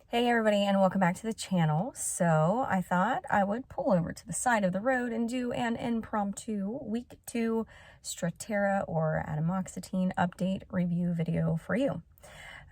Hey everybody, and welcome back to the channel. So I thought I would pull over to the side of the road and do an impromptu week 2 Strattera or Atomoxetine update review video for you.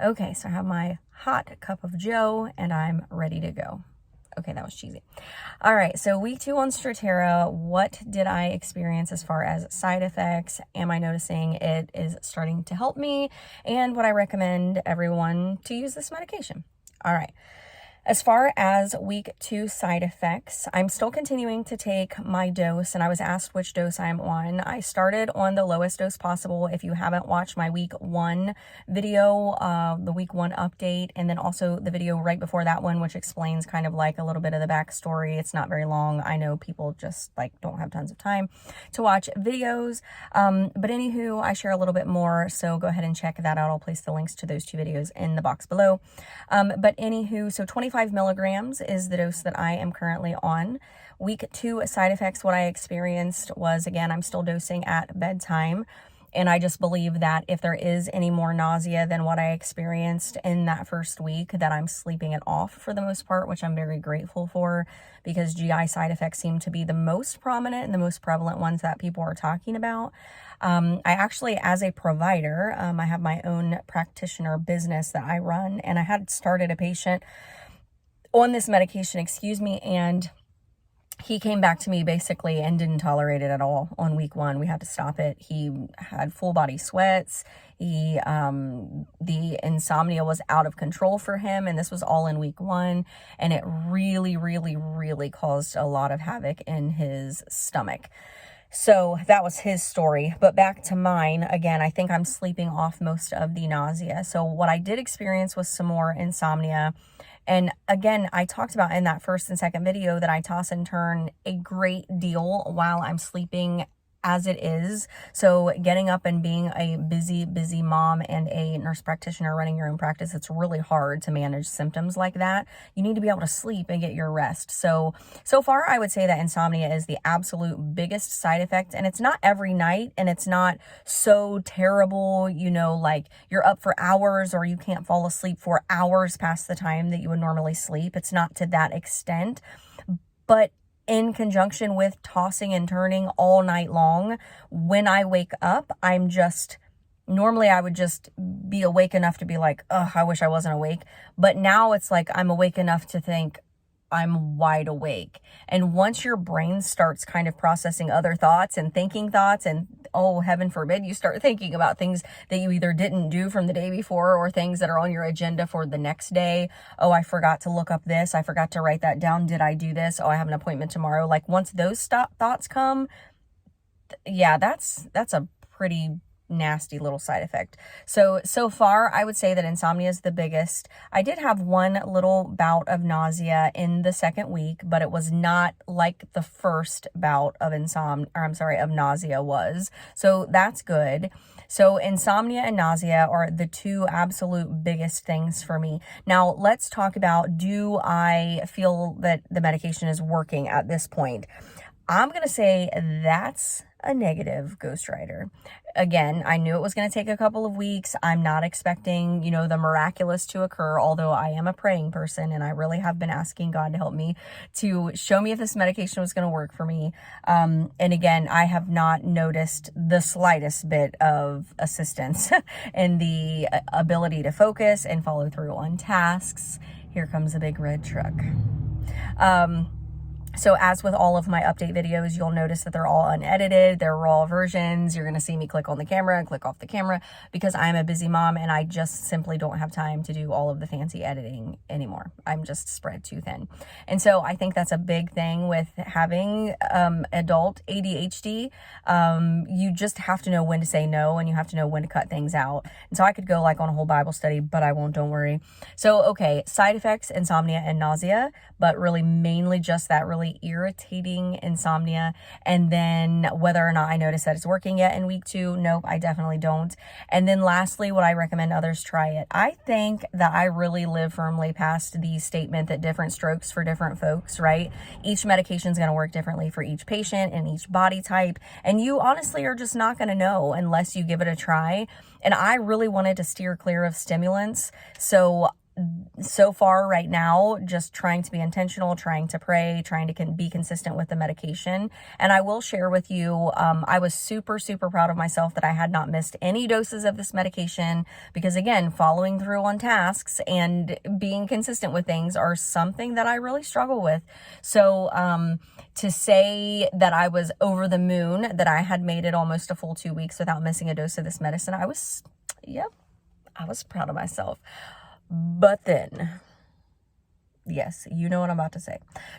Okay, so I have my hot cup of joe and I'm ready to go. Okay, that was cheesy. All right, so week 2 on Strattera, what did I experience as far as side effects? Am I noticing it is starting to help me? And would I recommend everyone to use this medication? All right. As far as week 2 side effects, I'm still continuing to take my dose, and I was asked which dose I'm on. I started on the lowest dose possible. If you haven't watched my week 1 video, the week 1 update, and then also the video right before that one, which explains kind of like a little bit of the backstory. It's not very long. I know people just like don't have tons of time to watch videos. But anywho, I share a little bit more, so go ahead and check that out. I'll place the links to those 2 videos in the box below. But anywho, so 25 milligrams is the dose that I am currently on. Week 2 side effects, what I experienced was, again, I'm still dosing at bedtime. And I just believe that if there is any more nausea than what I experienced in that first week, that I'm sleeping it off for the most part, which I'm very grateful for, because GI side effects seem to be the most prominent and the most prevalent ones that people are talking about. I actually, as a provider, I have my own practitioner business that I run, and I had started a patient on this medication, and he came back to me basically and didn't tolerate it at all on week 1. We had to stop it. He had full body sweats. The insomnia was out of control for him, and this was all in week 1, and it really caused a lot of havoc in his stomach. So that was his story. But back to mine, again, I think I'm sleeping off most of the nausea. So what I did experience was some more insomnia. And again, I talked about in that first and second video that I toss and turn a great deal while I'm sleeping as it is. So getting up and being a busy mom and a nurse practitioner running your own practice, it's really hard to manage symptoms like that. You need to be able to sleep and get your rest. So far, I would say that insomnia is the absolute biggest side effect, and it's not every night, and it's not so terrible, like you're up for hours or you can't fall asleep for hours past the time that you would normally sleep. It's not to that extent, but in conjunction with tossing and turning all night long, when I wake up, normally I would just be awake enough to be like, oh, I wish I wasn't awake. But now it's like I'm awake enough to think I'm wide awake. And once your brain starts kind of processing other thoughts and thinking thoughts, and oh, heaven forbid, you start thinking about things that you either didn't do from the day before or things that are on your agenda for the next day. Oh, I forgot to look up this. I forgot to write that down. Did I do this? Oh, I have an appointment tomorrow. Like once those thoughts come, yeah, that's a pretty nasty little side effect. So far, I would say that insomnia is the biggest. I did have one little bout of nausea in the second week, but it was not like the first bout of nausea was. So that's good. So insomnia and nausea are the 2 absolute biggest things for me. Now, let's talk about, do I feel that the medication is working at this point? I'm going to say that's a negative, ghostwriter. Again, I knew it was going to take a couple of weeks. I'm not expecting, the miraculous to occur, although I am a praying person and I really have been asking God to help me to show me if this medication was going to work for me. And again, I have not noticed the slightest bit of assistance in the ability to focus and follow through on tasks. Here comes a big red truck. So as with all of my update videos, you'll notice that they're all unedited. They're raw versions. You're going to see me click on the camera and click off the camera because I'm a busy mom and I just simply don't have time to do all of the fancy editing anymore. I'm just spread too thin. And so I think that's a big thing with having adult ADHD. You just have to know when to say no, and you have to know when to cut things out. And so I could go like on a whole Bible study, but I won't, don't worry. So, okay, side effects, insomnia and nausea, but really mainly just that really irritating insomnia. And then whether or not I notice that it's working yet in week 2, nope, I definitely don't. And then lastly, would I recommend others try it? I think that I really live firmly past the statement that different strokes for different folks, right? Each medication is going to work differently for each patient and each body type. And you honestly are just not going to know unless you give it a try. And I really wanted to steer clear of stimulants. So so far right now, just trying to be intentional, trying to pray, trying to be consistent with the medication. And I will share with you, I was super, super proud of myself that I had not missed any doses of this medication, because again, following through on tasks and being consistent with things are something that I really struggle with. So, to say that I was over the moon, that I had made it almost a full 2 weeks without missing a dose of this medicine, I was proud of myself. But then, yes, you know what I'm about to say.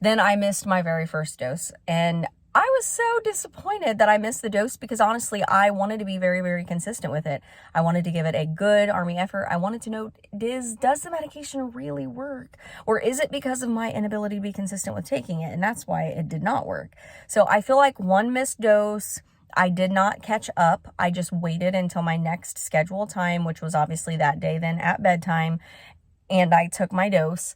Then I missed my very first dose, and I was so disappointed that I missed the dose, because honestly, I wanted to be very, very consistent with it. I wanted to give it a good Army effort. I wanted to know, does the medication really work? Or is it because of my inability to be consistent with taking it? And that's why it did not work. So I feel like one missed dose, I did not catch up. I just waited until my next scheduled time, which was obviously that day then at bedtime, and I took my dose.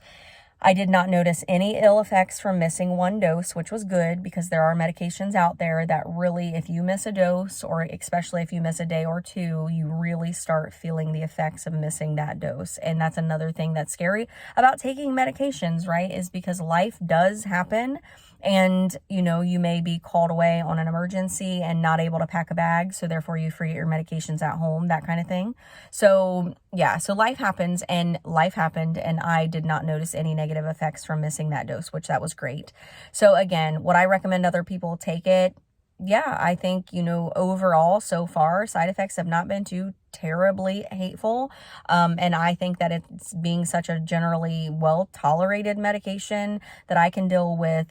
I did not notice any ill effects from missing one dose, which was good, because there are medications out there that really, if you miss a dose, or especially if you miss a day or two, you really start feeling the effects of missing that dose. And that's another thing that's scary about taking medications, right? Is because life does happen. And, you know, you may be called away on an emergency and not able to pack a bag, so therefore you forget your medications at home, that kind of thing. So, yeah, so life happens, and life happened, and I did not notice any negative effects from missing that dose, which that was great. So, again, would I recommend other people take it? Yeah, I think, you know, overall, so far, side effects have not been too terribly hateful. And I think that it's being such a generally well-tolerated medication that I can deal with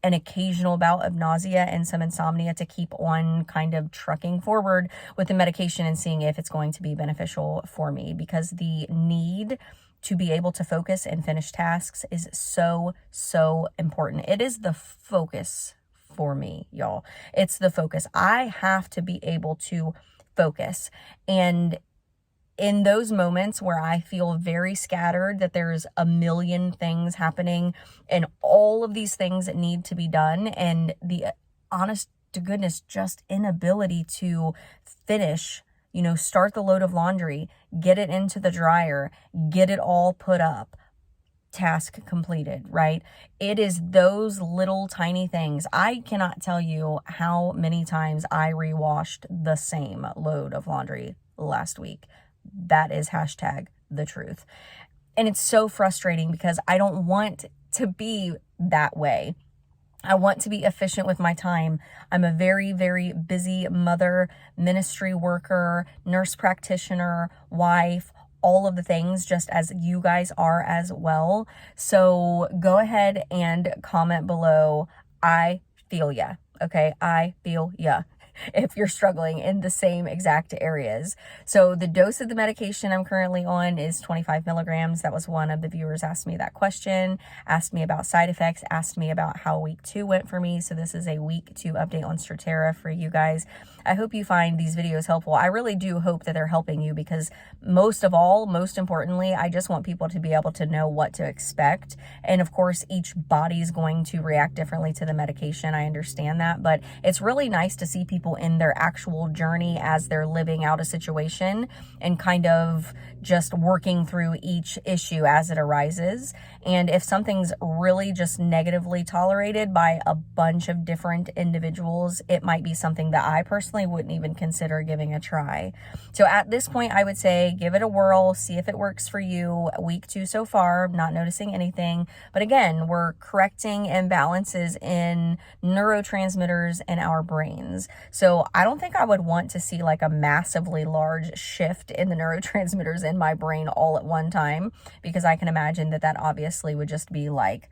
an occasional bout of nausea and some insomnia to keep on kind of trucking forward with the medication and seeing if it's going to be beneficial for me, because the need to be able to focus and finish tasks is so, so important. It is the focus for me, y'all. It's the focus. I have to be able to focus. And in those moments where I feel very scattered, that there's a million things happening and all of these things that need to be done, and the honest to goodness just inability to finish, you know, start the load of laundry, get it into the dryer, get it all put up, task completed, right? It is those little tiny things. I cannot tell you how many times I rewashed the same load of laundry last week. That is #the truth. And it's so frustrating, because I don't want to be that way. I want to be efficient with my time. I'm a very, very busy mother, ministry worker, nurse practitioner, wife, all of the things, just as you guys are as well. So go ahead and comment below. I feel ya. Okay, I feel ya. If you're struggling in the same exact areas. So the dose of the medication I'm currently on is 25 milligrams. That was one of the viewers asked me that question, asked me about side effects, asked me about how week 2 went for me. So this is a week 2 update on Strattera for you guys. I hope you find these videos helpful. I really do hope that they're helping you, because most of all, most importantly, I just want people to be able to know what to expect. And of course, each body's going to react differently to the medication. I understand that, but it's really nice to see people in their actual journey as they're living out a situation and kind of just working through each issue as it arises. And if something's really just negatively tolerated by a bunch of different individuals, it might be something that I personally wouldn't even consider giving a try. So at this point, I would say give it a whirl, see if it works for you. Week 2 so far, not noticing anything. But again, we're correcting imbalances in neurotransmitters in our brains. So I don't think I would want to see like a massively large shift in the neurotransmitters in my brain all at one time, because I can imagine that that obviously would just be like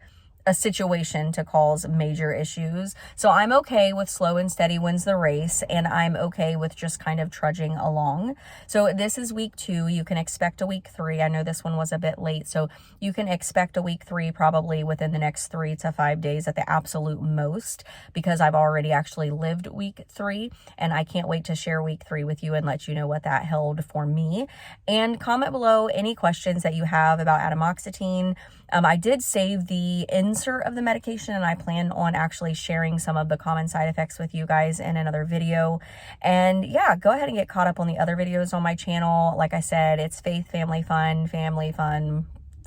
a situation to cause major issues. So I'm okay with slow and steady wins the race, and I'm okay with just kind of trudging along. So this is week 2. You can expect a week 3. I know this one was a bit late, so you can expect a week 3 probably within the next 3 to 5 days at the absolute most, because I've already actually lived week 3, and I can't wait to share week 3 with you and let you know what that held for me. And comment below any questions that you have about Atomoxetine. I did save the insert of the medication, and I plan on actually sharing some of the common side effects with you guys in another video. And yeah, go ahead and get caught up on the other videos on my channel. Like I said, it's faith, family fun,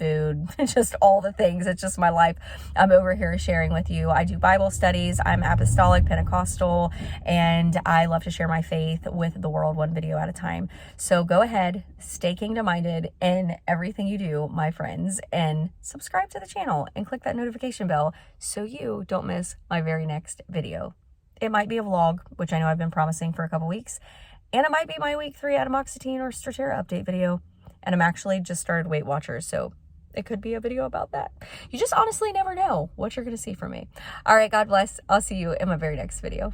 food, just all the things. It's just my life. I'm over here sharing with you. I do Bible studies. I'm apostolic, Pentecostal, and I love to share my faith with the world one video at a time. So go ahead, stay kingdom-minded in everything you do, my friends, and subscribe to the channel and click that notification bell so you don't miss my very next video. It might be a vlog, which I know I've been promising for a couple weeks, and it might be my week 3 Atomoxetine or Strattera update video. And I'm actually just started Weight Watchers, so it could be a video about that. You just honestly never know what you're going to see from me. All right, God bless. I'll see you in my very next video.